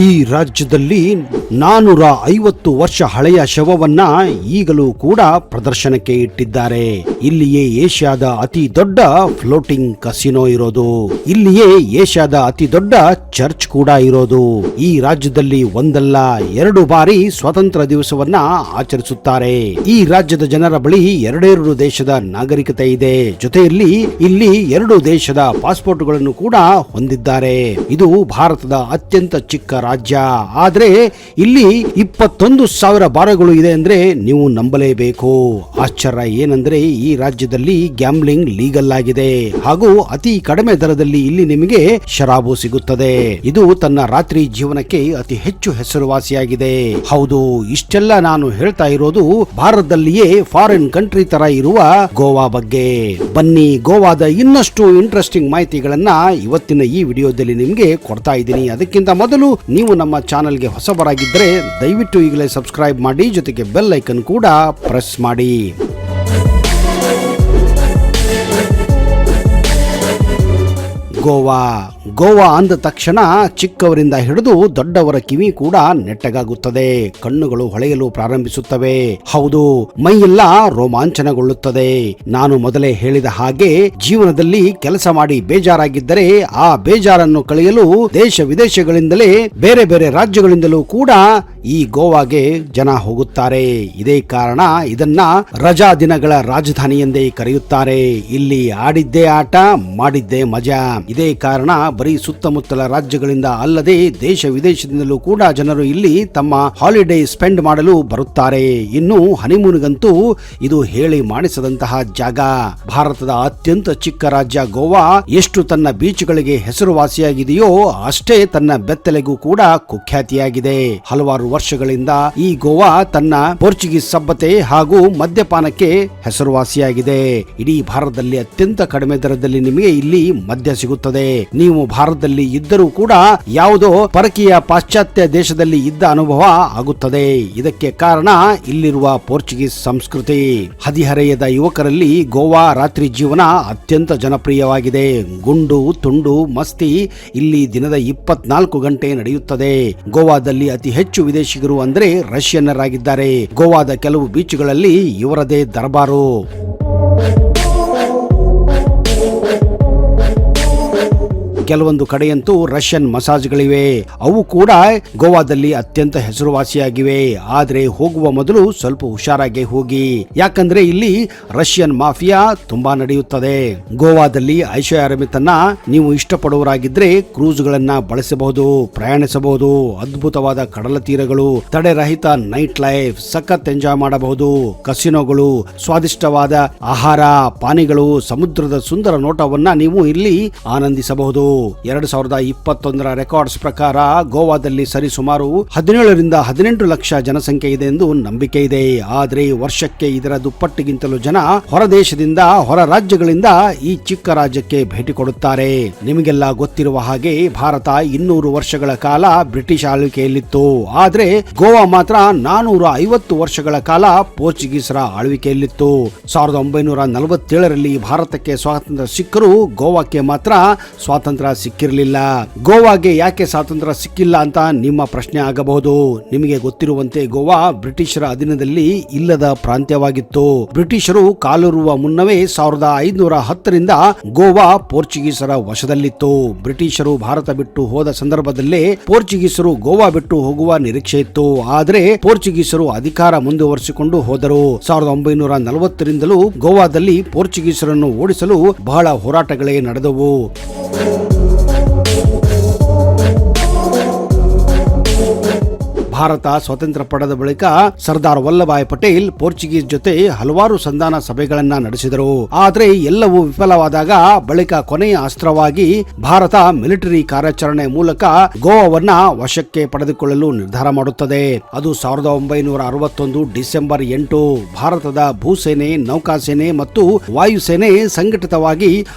ಈ ರಾಜ್ಯದಲ್ಲಿ 450 ವರ್ಷ ಹಳೆಯ ಶವವನ್ನ ಈಗಲೂ ಕೂಡ ಪ್ರದರ್ಶನಕ್ಕೆ ಇಟ್ಟಿದ್ದಾರೆ. ಇಲ್ಲಿಯೇ ಏಷ್ಯಾದ ಅತಿ ದೊಡ್ಡ ಫ್ಲೋಟಿಂಗ್ ಕಸಿನೋ ಇರೋದು. ಇಲ್ಲಿಯೇ ಏಷ್ಯಾದ ಅತಿ ದೊಡ್ಡ ಚರ್ಚ್ ಕೂಡ ಇರೋದು. ಈ ರಾಜ್ಯದಲ್ಲಿ ಒಂದಲ್ಲ 2 ಬಾರಿ ಸ್ವಾತಂತ್ರ್ಯ ದಿವಸವನ್ನ ಆಚರಿಸುತ್ತಾರೆ. ಈ ರಾಜ್ಯದ ಜನರ ಬಳಿ 2 ದೇಶದ ನಾಗರಿಕತೆ ಇದೆ. ಜೊತೆಯಲ್ಲಿ ಇಲ್ಲಿ 2 ದೇಶದ ಪಾಸ್ಪೋರ್ಟ್ಗಳನ್ನು ಕೂಡ ಹೊಂದಿದ್ದಾರೆ. ಇದು ಭಾರತದ ಅತ್ಯಂತ ಚಿಕ್ಕ ರಾಜ್ಯ. ಆದ್ರೆ ಇಲ್ಲಿ 21,000 ಬಾರ್ಗಳು ಇದೆ ಅಂದ್ರೆ ನೀವು ನಂಬಲೇಬೇಕು. ಆಶ್ಚರ್ಯ ಏನಂದ್ರೆ ಈ ರಾಜ್ಯದಲ್ಲಿ ಗ್ಯಾಮ್ಲಿಂಗ್ ಲೀಗಲ್ ಆಗಿದೆ ಹಾಗೂ ಅತಿ ಕಡಿಮೆ ದರದಲ್ಲಿ ಇಲ್ಲಿ ನಿಮಗೆ ಶರಾಬು ಸಿಗುತ್ತದೆ. ಇದು ತನ್ನ ರಾತ್ರಿ ಜೀವನಕ್ಕೆ ಅತಿ ಹೆಚ್ಚು ಹೆಸರುವಾಸಿಯಾಗಿದೆ. ಹೌದು, ಇಷ್ಟೆಲ್ಲ ನಾನು ಹೇಳ್ತಾ ಇರೋದು ಭಾರತದಲ್ಲಿಯೇ ಫಾರಿನ್ ಕಂಟ್ರಿ ತರ ಇರುವ ಗೋವಾ ಬಗ್ಗೆ. ಬನ್ನಿ, ಗೋವಾದ ಇನ್ನಷ್ಟು ಇಂಟ್ರೆಸ್ಟಿಂಗ್ ಮಾಹಿತಿಗಳನ್ನ ಇವತ್ತಿನ ಈ ವಿಡಿಯೋದಲ್ಲಿ ನಿಮ್ಗೆ ಕೊಡ್ತಾ ಇದ್ದೀನಿ. ಅದಕ್ಕಿಂತ ಮೊದಲು ನೀವು ನಮ್ಮ ಚಾನೆಲ್ಗೆ ಹೊಸಬರಾಗಿದ್ದರೆ ದಯವಿಟ್ಟು ಈಗಲೇ ಸಬ್ಸ್ಕ್ರೈಬ್ ಮಾಡಿ, ಜೊತೆಗೆ ಬೆಲ್ ಐಕನ್ ಕೂಡ ಪ್ರೆಸ್ ಮಾಡಿ. ಗೋವಾ ಅಂದ ತಕ್ಷಣ ಚಿಕ್ಕವರಿಂದ ಹಿಡಿದು ದೊಡ್ಡವರ ಕಿವಿ ಕೂಡ ನೆಟ್ಟಗಾಗುತ್ತದೆ. ಕಣ್ಣುಗಳು ಹೊಳೆಯಲು ಪ್ರಾರಂಭಿಸುತ್ತವೆ. ಹೌದು, ಮೈಯೆಲ್ಲ ರೋಮಾಂಚನಗೊಳ್ಳುತ್ತದೆ. ನಾನು ಮೊದಲೇ ಹೇಳಿದ ಹಾಗೆ ಜೀವನದಲ್ಲಿ ಕೆಲಸ ಮಾಡಿ ಬೇಜಾರಾಗಿದ್ದರೆ ಆ ಬೇಜಾರನ್ನು ಕಳೆಯಲು ದೇಶ ವಿದೇಶಗಳಿಂದಲೇ ಬೇರೆ ಬೇರೆ ರಾಜ್ಯಗಳಿಂದಲೂ ಕೂಡ ಈ ಗೋವಾಗೆ ಜನ ಹೋಗುತ್ತಾರೆ. ಇದೇ ಕಾರಣ ಇದನ್ನ ರಜಾ ದಿನಗಳ ರಾಜಧಾನಿ ಎಂದೇ ಕರೆಯುತ್ತಾರೆ. ಇಲ್ಲಿ ಆಡಿದ್ದೇ ಆಟ, ಮಾಡಿದ್ದೇ ಮಜಾ. ಇದೇ ಕಾರಣ ಬರೀ ಸುತ್ತಮುತ್ತಲ ರಾಜ್ಯಗಳಿಂದ ಅಲ್ಲದೆ ದೇಶ ವಿದೇಶದಿಂದಲೂ ಕೂಡ ಜನರು ಇಲ್ಲಿ ತಮ್ಮ ಹಾಲಿಡೇ ಸ್ಪೆಂಡ್ ಮಾಡಲು ಬರುತ್ತಾರೆ. ಇನ್ನು ಹನಿಮೂನ್ಗಂತೂ ಇದು ಹೇಳಿ ಮಾಡಿಸದಂತಹ ಜಾಗ. ಭಾರತದ ಅತ್ಯಂತ ಚಿಕ್ಕ ರಾಜ್ಯ ಗೋವಾ ಎಷ್ಟು ತನ್ನ ಬೀಚ್ಗಳಿಗೆ ಹೆಸರುವಾಸಿಯಾಗಿದೆಯೋ ಅಷ್ಟೇ ತನ್ನ ಬೆತ್ತಲೆಗೂ ಕೂಡ ಕುಖ್ಯಾತಿಯಾಗಿದೆ. ಹಲವಾರು ವರ್ಷಗಳಿಂದ ಈ ಗೋವಾ ತನ್ನ ಪೋರ್ಚುಗೀಸ್ ಸಭ್ಯತೆ ಹಾಗೂ ಮದ್ಯಪಾನಕ್ಕೆ ಹೆಸರುವಾಸಿಯಾಗಿದೆ. ಇಡೀ ಭಾರತದಲ್ಲಿ ಅತ್ಯಂತ ಕಡಿಮೆ ದರದಲ್ಲಿ ನಿಮಗೆ ಇಲ್ಲಿ ಮದ್ಯ ಸಿಗುತ್ತದೆ. ನೀವು ಭಾರತದಲ್ಲಿ ಇದ್ದರೂ ಕೂಡ ಯಾವುದೋ ಪರಕೀಯ ಪಾಶ್ಚಾತ್ಯ ದೇಶದಲ್ಲಿ ಇದ್ದ ಅನುಭವ ಆಗುತ್ತದೆ. ಇದಕ್ಕೆ ಕಾರಣ ಇಲ್ಲಿರುವ ಪೋರ್ಚುಗೀಸ್ ಸಂಸ್ಕೃತಿ. ಹದಿಹರೆಯದ ಯುವಕರಲ್ಲಿ ಗೋವಾ ರಾತ್ರಿ ಜೀವನ ಅತ್ಯಂತ ಜನಪ್ರಿಯವಾಗಿದೆ. ಗುಂಡು ತುಂಡು ಮಸ್ತಿ ಇಲ್ಲಿ ದಿನದ 24 ಗಂಟೆ ನಡೆಯುತ್ತದೆ. ಗೋವಾದಲ್ಲಿ ಅತಿ ಹೆಚ್ಚು ವಿದೇಶಿಗರು ಅಂದ್ರೆ ರಷ್ಯನ್ನರಾಗಿದ್ದಾರೆ. ಗೋವಾದ ಕೆಲವು ಬೀಚ್ಗಳಲ್ಲಿ ಇವರದೇ ದರ್ಬಾರು. ಕೆಲವೊಂದು ಕಡೆಯಂತೂ ರಷ್ಯನ್ ಮಸಾಜ್ಗಳಿವೆ. ಅವು ಕೂಡ ಗೋವಾದಲ್ಲಿ ಅತ್ಯಂತ ಹೆಸರುವಾಸಿಯಾಗಿವೆ. ಆದ್ರೆ ಹೋಗುವ ಮೊದಲು ಸ್ವಲ್ಪ ಹುಷಾರಾಗಿ ಹೋಗಿ, ಯಾಕಂದ್ರೆ ಇಲ್ಲಿ ರಷ್ಯನ್ ಮಾಫಿಯಾ ತುಂಬಾ ನಡೆಯುತ್ತದೆ. ಗೋವಾದಲ್ಲಿ ಐಷಾರಾಮಿತನ್ನ ನೀವು ಇಷ್ಟಪಡುವರಾಗಿದ್ರೆ ಕ್ರೂಸ್ಗಳನ್ನ ಬಳಸಬಹುದು, ಪ್ರಯಾಣಿಸಬಹುದು. ಅದ್ಭುತವಾದ ಕಡಲ ತೀರಗಳು, ತಡೆರಹಿತ ನೈಟ್ ಲೈಫ್, ಸಖತ್ ಎಂಜಾಯ್ ಮಾಡಬಹುದು. ಕಸಿನೋಗಳು, ಸ್ವಾದಿಷ್ಟವಾದ ಆಹಾರ ಪಾನೀಯಗಳು, ಸಮುದ್ರದ ಸುಂದರ ನೋಟವನ್ನ ನೀವು ಇಲ್ಲಿ ಆನಂದಿಸಬಹುದು. 2021 ರೆಕಾರ್ಡ್ಸ್ ಪ್ರಕಾರ ಗೋವಾದಲ್ಲಿ ಸರಿಸುಮಾರು 17 ರಿಂದ 18 ಲಕ್ಷ ಜನಸಂಖ್ಯೆ ಇದೆ ಎಂದು ನಂಬಿಕೆ ಇದೆ. ಆದ್ರೆ ವರ್ಷಕ್ಕೆ ಇದರ ದುಪ್ಪಟ್ಟಿಗಿಂತಲೂ ಜನ ಹೊರ ದೇಶದಿಂದ, ಹೊರ ರಾಜ್ಯಗಳಿಂದ ಈ ಚಿಕ್ಕ ರಾಜ್ಯಕ್ಕೆ ಭೇಟಿ ಕೊಡುತ್ತಾರೆ. ನಿಮಗೆಲ್ಲ ಗೊತ್ತಿರುವ ಹಾಗೆ ಭಾರತ 200 ವರ್ಷಗಳ ಕಾಲ ಬ್ರಿಟಿಷ್ ಆಳ್ವಿಕೆಯಲ್ಲಿತ್ತು. ಆದ್ರೆ ಗೋವಾ ಮಾತ್ರ 450 ವರ್ಷಗಳ ಕಾಲ ಪೋರ್ಚುಗೀಸರ ಆಳ್ವಿಕೆಯಲ್ಲಿತ್ತು. 1947ರಲ್ಲಿ ಭಾರತಕ್ಕೆ ಸ್ವಾತಂತ್ರ್ಯ ಸಿಕ್ಕರೂ ಗೋವಾಕ್ಕೆ ಮಾತ್ರ ಸ್ವಾತಂತ್ರ್ಯ ಸಿಕ್ಕಿರಲಿಲ್ಲ. ಗೋವಾಗೆ ಯಾಕೆ ಸ್ವಾತಂತ್ರ್ಯ ಸಿಕ್ಕಿಲ್ಲ ಅಂತ ನಿಮ್ಮ ಪ್ರಶ್ನೆ ಆಗಬಹುದು. ನಿಮಗೆ ಗೊತ್ತಿರುವಂತೆ ಗೋವಾ ಬ್ರಿಟಿಷರ ಅಧೀನದಲ್ಲಿ ಇಲ್ಲದ ಪ್ರಾಂತ್ಯವಾಗಿತ್ತು. ಬ್ರಿಟಿಷರು ಕಾಲೂರುವ ಮುನ್ನವೇ 1510ರಿಂದ ಗೋವಾ ಪೋರ್ಚುಗೀಸರ ವಶದಲ್ಲಿತ್ತು. ಬ್ರಿಟಿಷರು ಭಾರತ ಬಿಟ್ಟು ಹೋದ ಸಂದರ್ಭದಲ್ಲೇ ಪೋರ್ಚುಗೀಸರು ಗೋವಾ ಬಿಟ್ಟು ಹೋಗುವ ನಿರೀಕ್ಷೆ ಇತ್ತು. ಆದರೆ ಪೋರ್ಚುಗೀಸರು ಅಧಿಕಾರ ಮುಂದುವರಿಸಿಕೊಂಡು ಹೋದರು. 1940ರಿಂದಲೂ ಗೋವಾದಲ್ಲಿ ಪೋರ್ಚುಗೀಸರನ್ನು ಓಡಿಸಲು ಬಹಳ ಹೋರಾಟಗಳೇ ನಡೆದವು. ಭಾರತ ಸ್ವಾತಂತ್ರ್ಯ ಪಡೆದ ಬಳಿಕ ಸರ್ದಾರ್ ವಲ್ಲಭಾಯ್ ಪಟೇಲ್ ಪೋರ್ಚುಗೀಸ್ ಜೊತೆ ಹಲವಾರು ಸಂಧಾನ ಸಭೆಗಳನ್ನ ನಡೆಸಿದರು. ಆದ್ರೆ ಎಲ್ಲವೂ ವಿಫಲವಾದಾಗ ಬಳಿಕ ಕೊನೆಯ ಅಸ್ತ್ರವಾಗಿ ಭಾರತ ಮಿಲಿಟರಿ ಕಾರ್ಯಾಚರಣೆ ಮೂಲಕ ಗೋವಾವನ್ನ ವಶಕ್ಕೆ ಪಡೆದುಕೊಳ್ಳಲು ನಿರ್ಧಾರ ಮಾಡುತ್ತದೆ. ಅದು 1961 ಡಿಸೆಂಬರ್ 8. ಭಾರತದ ಭೂಸೇನೆ, ನೌಕಾಸೇನೆ ಮತ್ತು ವಾಯುಸೇನೆ ಸಂಘಟಿತವಾಗಿ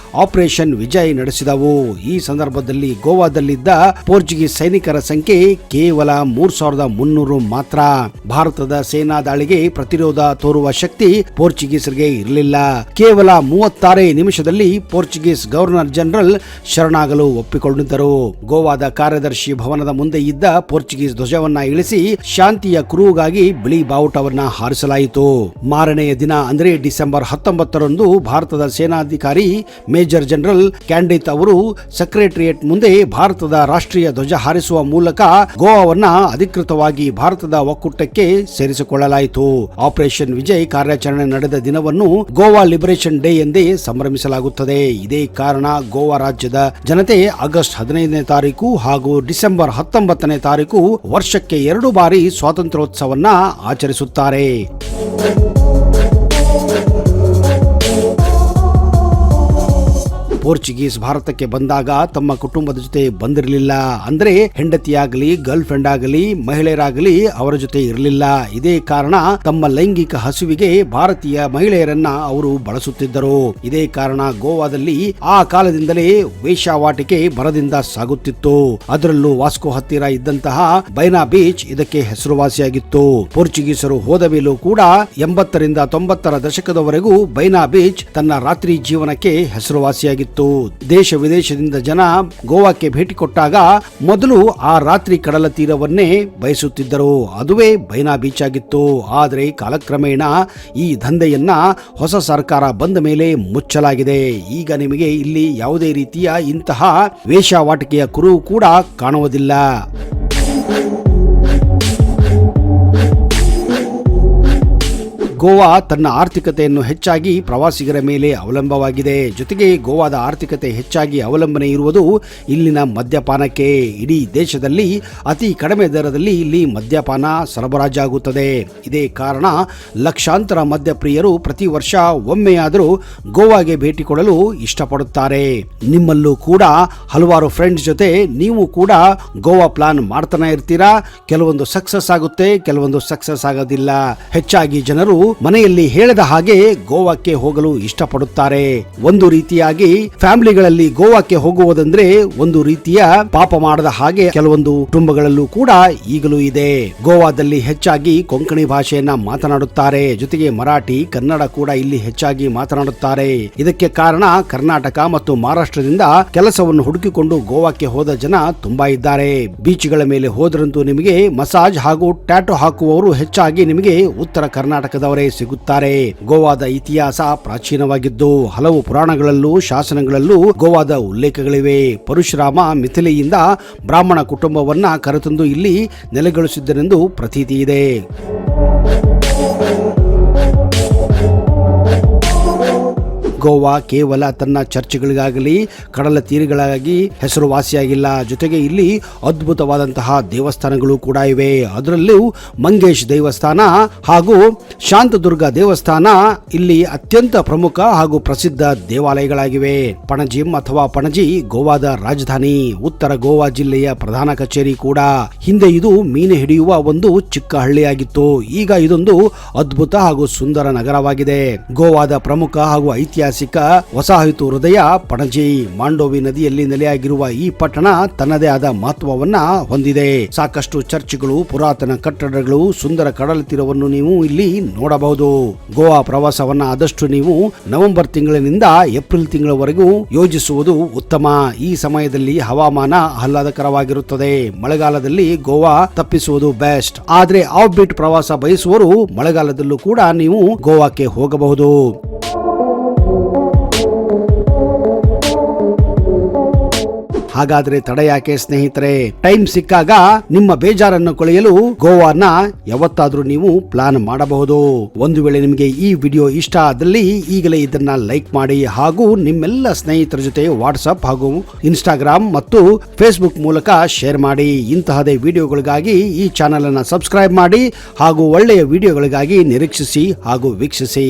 ಆಪರೇಷನ್ ವಿಜಯ್ ನಡೆಸಿದವು. ಈ ಸಂದರ್ಭದಲ್ಲಿ ಗೋವಾದಲ್ಲಿದ್ದ ಪೋರ್ಚುಗೀಸ್ ಸೈನಿಕರ ಸಂಖ್ಯೆ ಕೇವಲ 3,000 300 ಮಾತ್ರ. ಭಾರತದ ಸೇನಾ ದಾಳಿಗೆ ಪ್ರತಿರೋಧ ತೋರುವ ಶಕ್ತಿ ಪೋರ್ಚುಗೀಸರಿಗೆ ಇರಲಿಲ್ಲ. ಕೇವಲ 36 ನಿಮಿಷದಲ್ಲಿ ಪೋರ್ಚುಗೀಸ್ ಗವರ್ನರ್ ಜನರಲ್ ಶರಣಾಗಲು ಒಪ್ಪಿಕೊಂಡಿದ್ದರು. ಗೋವಾದ ಕಾರ್ಯದರ್ಶಿ ಭವನದ ಮುಂದೆ ಇದ್ದ ಪೋರ್ಚುಗೀಸ್ ಧ್ವಜವನ್ನ ಇಳಿಸಿ ಶಾಂತಿಯ ಕುರುಹುಗಾಗಿ ಬಿಳಿ ಬಾವುಟವನ್ನ ಹಾರಿಸಲಾಯಿತು. ಮಾರನೆಯ ದಿನ ಅಂದ್ರೆ ಡಿಸೆಂಬರ್ 19ರಂದು ಭಾರತದ ಸೇನಾಧಿಕಾರಿ ಮೇಜರ್ ಜನರಲ್ ಕ್ಯಾಂಡಿತ್ ಅವರು ಸೆಕ್ರೆಟರಿಯೇಟ್ ಮುಂದೆ ಭಾರತದ ರಾಷ್ಟ್ರೀಯ ಧ್ವಜ ಹಾರಿಸುವ ಮೂಲಕ ಗೋವಾವನ್ನ ಅಧಿಕೃತವಾಗಿ ಭಾರತದ ಒಕ್ಕೂಟಕ್ಕೆ ಸೇರಿಸಿಕೊಳ್ಳಲಾಯಿತು. ಆಪರೇಷನ್ ವಿಜಯ್ ಕಾರ್ಯಾಚರಣೆ ನಡೆದ ದಿನವನ್ನು ಗೋವಾ ಲಿಬರೇಷನ್ ಡೇ ಎಂದೇ ಸಂಭ್ರಮಿಸಲಾಗುತ್ತದೆ. ಇದೇ ಕಾರಣ ಗೋವಾ ರಾಜ್ಯದ ಜನತೆ ಆಗಸ್ಟ್ 15ನೇ ತಾರೀಕು ಹಾಗೂ ಡಿಸೆಂಬರ್ 19ನೇ ತಾರೀಕು ವರ್ಷಕ್ಕೆ 2 ಬಾರಿ ಸ್ವಾತಂತ್ರ್ಯೋತ್ಸವನ್ನ ಆಚರಿಸುತ್ತಾರೆ. ಪೋರ್ಚುಗೀಸ್ ಭಾರತಕ್ಕೆ ಬಂದಾಗ ತಮ್ಮ ಕುಟುಂಬದ ಜೊತೆ ಬಂದಿರಲಿಲ್ಲ. ಅಂದ್ರೆ ಹೆಂಡತಿಯಾಗಲಿ ಗರ್ಲ್ ಫ್ರೆಂಡ್ ಆಗಲಿ ಮಹಿಳೆಯರಾಗಲಿ ಅವರ ಜೊತೆ ಇರಲಿಲ್ಲ. ಇದೇ ಕಾರಣ ತಮ್ಮ ಲೈಂಗಿಕ ಹಸಿವಿಗೆ ಭಾರತೀಯ ಮಹಿಳೆಯರನ್ನ ಅವರು ಬಳಸುತ್ತಿದ್ದರು. ಇದೇ ಕಾರಣ ಗೋವಾದಲ್ಲಿ ಆ ಕಾಲದಿಂದಲೇ ವೇಶ್ಯಾವಾಟಿಕೆ ಭರದಿಂದ ಸಾಗುತ್ತಿತ್ತು. ಅದರಲ್ಲೂ ವಾಸ್ಕೋ ಹತ್ತಿರ ಇದ್ದಂತಹ ಬೈನಾ ಬೀಚ್ ಇದಕ್ಕೆ ಹೆಸರುವಾಸಿಯಾಗಿತ್ತು. ಪೋರ್ಚುಗೀಸರು ಹೋದ ಮೇಲೂ ಕೂಡ 80ರಿಂದ 90ರ ದಶಕದವರೆಗೂ ಬೈನಾ ಬೀಚ್ ತನ್ನ ರಾತ್ರಿ ಜೀವನಕ್ಕೆ ಹೆಸರುವಾಸಿಯಾಗಿತ್ತು. ದೇಶ ವಿದೇಶದಿಂದ ಜನ ಗೋವಾಕ್ಕೆ ಭೇಟಿ ಕೊಟ್ಟಾಗ ಮೊದಲು ಆ ರಾತ್ರಿ ಕಡಲ ತೀರವನ್ನೇ ಬಯಸುತ್ತಿದ್ದರು. ಅದುವೇ ಬೈನಾ ಬೀಚ್ ಆಗಿತ್ತು. ಆದರೆ ಕಾಲಕ್ರಮೇಣ ಈ ದಂಧೆಯನ್ನ ಹೊಸ ಸರ್ಕಾರ ಬಂದ ಮೇಲೆ ಮುಚ್ಚಲಾಗಿದೆ. ಈಗ ನಿಮಗೆ ಇಲ್ಲಿ ಯಾವುದೇ ರೀತಿಯ ಇಂತಹ ವೇಶ್ಯಾವಾಟಿಕೆಯ ಕುರುಹು ಕೂಡ ಕಾಣುವುದಿಲ್ಲ. ಗೋವಾ ತನ್ನ ಆರ್ಥಿಕತೆಯನ್ನು ಹೆಚ್ಚಾಗಿ ಪ್ರವಾಸಿಗರ ಮೇಲೆ ಅವಲಂಬವಾಗಿದೆ. ಜೊತೆಗೆ ಗೋವಾದ ಆರ್ಥಿಕತೆ ಹೆಚ್ಚಾಗಿ ಅವಲಂಬನೆ ಇರುವುದು ಇಲ್ಲಿನ ಮದ್ಯಪಾನಕ್ಕೆ. ಇಡೀ ದೇಶದಲ್ಲಿ ಅತಿ ಕಡಿಮೆ ದರದಲ್ಲಿ ಇಲ್ಲಿ ಮದ್ಯಪಾನ ಸರಬರಾಜಾಗುತ್ತದೆ. ಇದೇ ಕಾರಣ ಲಕ್ಷಾಂತರ ಮದ್ಯಪ್ರಿಯರು ಪ್ರತಿ ವರ್ಷ ಒಮ್ಮೆಯಾದರೂ ಗೋವಾಗೆ ಭೇಟಿ ಕೊಡಲು ಇಷ್ಟಪಡುತ್ತಾರೆ. ನಿಮ್ಮಲ್ಲೂ ಕೂಡ ಹಲವಾರು ಫ್ರೆಂಡ್ಸ್ ಜೊತೆ ನೀವು ಕೂಡ ಗೋವಾ ಪ್ಲಾನ್ ಮಾಡ್ತಾನೆ ಇರ್ತೀರಾ. ಕೆಲವೊಂದು ಸಕ್ಸಸ್ ಆಗುತ್ತೆ, ಕೆಲವೊಂದು ಸಕ್ಸಸ್ ಆಗೋದಿಲ್ಲ. ಹೆಚ್ಚಾಗಿ ಜನರು ಮನೆಯಲ್ಲಿ ಹೇಳದ ಹಾಗೆ ಗೋವಾಕ್ಕೆ ಹೋಗಲು ಇಷ್ಟಪಡುತ್ತಾರೆ. ಒಂದು ರೀತಿಯಾಗಿ ಫ್ಯಾಮಿಲಿಗಳಲ್ಲಿ ಗೋವಾಕ್ಕೆ ಹೋಗುವುದಂದ್ರೆ ಒಂದು ರೀತಿಯ ಪಾಪ ಮಾಡದ ಹಾಗೆ ಕೆಲವೊಂದು ಕುಟುಂಬಗಳಲ್ಲೂ ಕೂಡ ಈಗಲೂ ಇದೆ. ಗೋವಾದಲ್ಲಿ ಹೆಚ್ಚಾಗಿ ಕೊಂಕಣಿ ಭಾಷೆಯನ್ನ ಮಾತನಾಡುತ್ತಾರೆ. ಜೊತೆಗೆ ಮರಾಠಿ, ಕನ್ನಡ ಕೂಡ ಇಲ್ಲಿ ಹೆಚ್ಚಾಗಿ ಮಾತನಾಡುತ್ತಾರೆ. ಇದಕ್ಕೆ ಕಾರಣ ಕರ್ನಾಟಕ ಮತ್ತು ಮಹಾರಾಷ್ಟ್ರದಿಂದ ಕೆಲಸವನ್ನು ಹುಡುಕಿಕೊಂಡು ಗೋವಾಕ್ಕೆ ಹೋದ ಜನ ತುಂಬಾ ಇದ್ದಾರೆ. ಬೀಚ್ಗಳ ಮೇಲೆ ಹೋದ್ರಂತೂ ನಿಮಗೆ ಮಸಾಜ್ ಹಾಗೂ ಟ್ಯಾಟೋ ಹಾಕುವವರು ಹೆಚ್ಚಾಗಿ ನಿಮಗೆ ಉತ್ತರ ಕರ್ನಾಟಕದವರೇ ಸಿಗುತ್ತಾರೆ. ಗೋವಾದ ಇತಿಹಾಸ ಪ್ರಾಚೀನವಾಗಿದ್ದು ಹಲವು ಪುರಾಣಗಳಲ್ಲೂ ಶಾಸನಗಳಲ್ಲೂ ಗೋವಾದ ಉಲ್ಲೇಖಗಳಿವೆ. ಪರಶುರಾಮ ಮಿಥಿಲೆಯಿಂದ ಬ್ರಾಹ್ಮಣ ಕುಟುಂಬವನ್ನ ಕರೆತಂದು ಇಲ್ಲಿ ನೆಲೆಗೊಳಿಸಿದ್ದರೆಂದು ಪ್ರತೀತಿ ಇದೆ. ಗೋವಾ ಕೇವಲ ತನ್ನ ಚರ್ಚ್ಗಳಿಗಾಗಲಿ ಕಡಲ ತೀರಗಳಾಗಿ ಹೆಸರುವಾಸಿಯಾಗಿಲ್ಲ. ಜೊತೆಗೆ ಇಲ್ಲಿ ಅದ್ಭುತವಾದಂತಹ ದೇವಸ್ಥಾನಗಳು ಕೂಡ ಇವೆ. ಅದರಲ್ಲೂ ಮಂಗೇಶ್ ದೇವಸ್ಥಾನ ಹಾಗೂ ಶಾಂತದುರ್ಗ ದೇವಸ್ಥಾನ ಇಲ್ಲಿ ಅತ್ಯಂತ ಪ್ರಮುಖ ಹಾಗೂ ಪ್ರಸಿದ್ಧ ದೇವಾಲಯಗಳಾಗಿವೆ. ಪಣಜಿಮ್ ಅಥವಾ ಪಣಜಿ ಗೋವಾದ ರಾಜಧಾನಿ, ಉತ್ತರ ಗೋವಾ ಜಿಲ್ಲೆಯ ಪ್ರಧಾನ ಕಚೇರಿ ಕೂಡ. ಹಿಂದೆ ಇದು ಮೀನು ಹಿಡಿಯುವ ಒಂದು ಚಿಕ್ಕ ಹಳ್ಳಿಯಾಗಿತ್ತು. ಈಗ ಇದೊಂದು ಅದ್ಭುತ ಹಾಗೂ ಸುಂದರ ನಗರವಾಗಿದೆ. ಗೋವಾದ ಪ್ರಮುಖ ಹಾಗೂ ಐತಿಹಾಸಿಕ ವಸಾಹತು ಹೃದಯ ಪಣಜಿ. ಮಾಂಡೋವಿ ನದಿಯಲ್ಲಿ ನೆಲೆಯಾಗಿರುವ ಈ ಪಟ್ಟಣ ತನ್ನದೇ ಆದ ಮಹತ್ವವನ್ನ ಹೊಂದಿದೆ. ಸಾಕಷ್ಟು ಚರ್ಚ್ಗಳು, ಪುರಾತನ ಕಟ್ಟಡಗಳು, ಸುಂದರ ಕಡಲ ತೀರವನ್ನು ನೀವು ಇಲ್ಲಿ ನೋಡಬಹುದು. ಗೋವಾ ಪ್ರವಾಸವನ್ನ ಆದಷ್ಟು ನೀವು ನವೆಂಬರ್ ತಿಂಗಳಿನಿಂದ ಏಪ್ರಿಲ್ ತಿಂಗಳವರೆಗೂ ಯೋಜಿಸುವುದು ಉತ್ತಮ. ಈ ಸಮಯದಲ್ಲಿ ಹವಾಮಾನ ಆಹ್ಲಾದಕರವಾಗಿರುತ್ತದೆ. ಮಳೆಗಾಲದಲ್ಲಿ ಗೋವಾ ತಪ್ಪಿಸುವುದು ಬೆಸ್ಟ್. ಆದ್ರೆ ಆಫ್ ಬೀಟ್ ಪ್ರವಾಸ ಬಯಸುವವರು ಮಳೆಗಾಲದಲ್ಲೂ ಕೂಡ ನೀವು ಗೋವಾಕ್ಕೆ ಹೋಗಬಹುದು. ಹಾಗಾದ್ರೆ ತಡ ಯಾಕೆ ಸ್ನೇಹಿತರೆ? ಟೈಮ್ ಸಿಕ್ಕಾಗ ನಿಮ್ಮ ಬೇಜಾರನ್ನು ಕಳೆಯಲು ಗೋವಾನ ಯಾವತ್ತಾದ್ರೂ ನೀವು ಪ್ಲಾನ್ ಮಾಡಬಹುದು. ಒಂದು ವೇಳೆ ನಿಮಗೆ ಈ ವಿಡಿಯೋ ಇಷ್ಟ ಆದಲ್ಲಿ ಈಗಲೇ ಇದನ್ನ ಲೈಕ್ ಮಾಡಿ ಹಾಗೂ ನಿಮ್ಮೆಲ್ಲ ಸ್ನೇಹಿತರ ಜೊತೆ ವಾಟ್ಸ್ಆಪ್ ಹಾಗೂ ಇನ್ಸ್ಟಾಗ್ರಾಮ್ ಮತ್ತು ಫೇಸ್ಬುಕ್ ಮೂಲಕ ಶೇರ್ ಮಾಡಿ. ಇಂತಹದೇ ವಿಡಿಯೋಗಳಿಗಾಗಿ ಈ ಚಾನೆಲ್ ಅನ್ನು ಸಬ್ಸ್ಕ್ರೈಬ್ ಮಾಡಿ ಹಾಗೂ ಒಳ್ಳೆಯ ವಿಡಿಯೋಗಳಿಗಾಗಿ ನಿರೀಕ್ಷಿಸಿ ಹಾಗೂ ವೀಕ್ಷಿಸಿ.